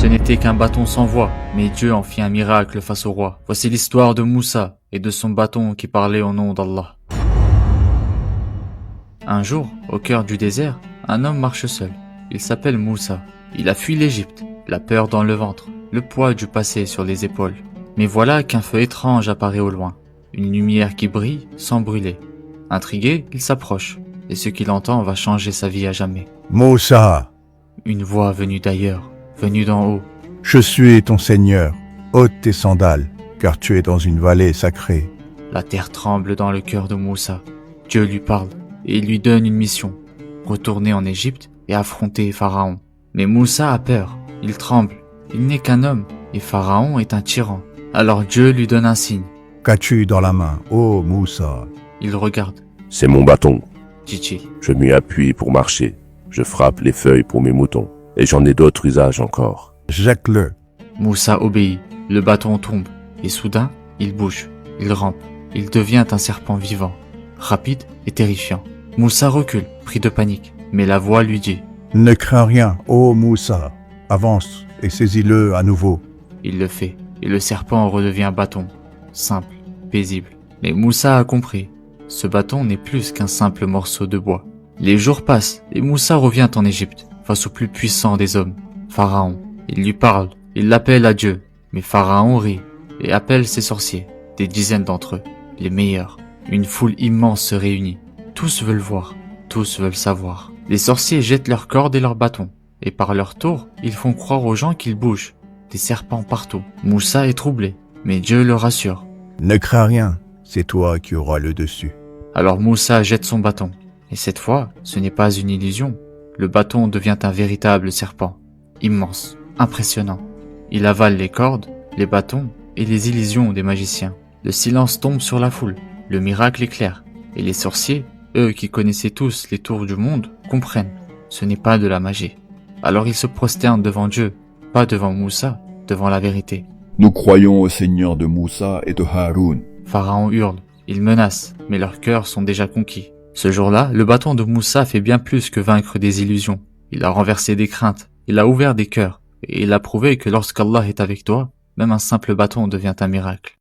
Ce n'était qu'un bâton sans voix, mais Dieu en fit un miracle face au roi. Voici l'histoire de Moussa et de son bâton qui parlait au nom d'Allah. Un jour, au cœur du désert, un homme marche seul. Il s'appelle Moussa. Il a fui l'Égypte, la peur dans le ventre, le poids du passé sur les épaules. Mais voilà qu'un feu étrange apparaît au loin. Une lumière qui brille sans brûler. Intrigué, il s'approche, et ce qu'il entend va changer sa vie à jamais. Moussa, Une voix venue d'ailleurs, venue d'en haut. je suis ton Seigneur. Ôte tes sandales, car tu es dans une vallée sacrée. La terre tremble dans le cœur de Moussa. Dieu lui parle, et il lui donne une mission. Retourner en Égypte et affronter Pharaon. Mais Moussa a peur, il tremble. Il n'est qu'un homme, et Pharaon est un tyran. Alors Dieu lui donne un signe. Qu'as-tu dans la main, ô Moussa? Il regarde, C'est mon bâton. dit-il. Je m'y appuie pour marcher. Je frappe les feuilles pour mes moutons. Et j'en ai d'autres usages encore. Jette-le. Moussa obéit, le bâton tombe, et soudain, il bouge, il rampe, il devient un serpent vivant, rapide et terrifiant. Moussa recule, pris de panique, mais la voix lui dit. Ne crains rien, ô Moussa. Avance et saisis-le à nouveau. Il le fait, et le serpent redevient bâton, simple, paisible. Mais Moussa a compris, ce bâton n'est plus qu'un simple morceau de bois. Les jours passent, et Moussa revient en Égypte, face au plus puissant des hommes, Pharaon. Il lui parle, il l'appelle à Dieu, mais Pharaon rit, et appelle ses sorciers, des dizaines d'entre eux, les meilleurs. Une foule immense se réunit. Tous veulent voir, tous veulent savoir. Les sorciers jettent leurs cordes et leurs bâtons, et par leur tour, ils font croire aux gens qu'ils bougent. Des serpents partout. Moussa est troublé, mais Dieu le rassure. Ne crains rien, c'est toi qui auras le dessus. Alors Moussa jette son bâton. Et cette fois, ce n'est pas une illusion. Le bâton devient un véritable serpent. Immense, impressionnant. Il avale les cordes, les bâtons et les illusions des magiciens. Le silence tombe sur la foule. Le miracle éclaire. Et les sorciers, eux qui connaissaient tous les tours du monde, comprennent. Ce n'est pas de la magie. Alors ils se prosternent devant Dieu, pas devant Moussa, devant la vérité. Nous croyons au Seigneur de Moussa et de Haroun. Pharaon hurle, il menace, mais leurs cœurs sont déjà conquis. Ce jour-là, le bâton de Moussa fait bien plus que vaincre des illusions. Il a renversé des craintes, il a ouvert des cœurs, et il a prouvé que lorsqu'Allah est avec toi, même un simple bâton devient un miracle.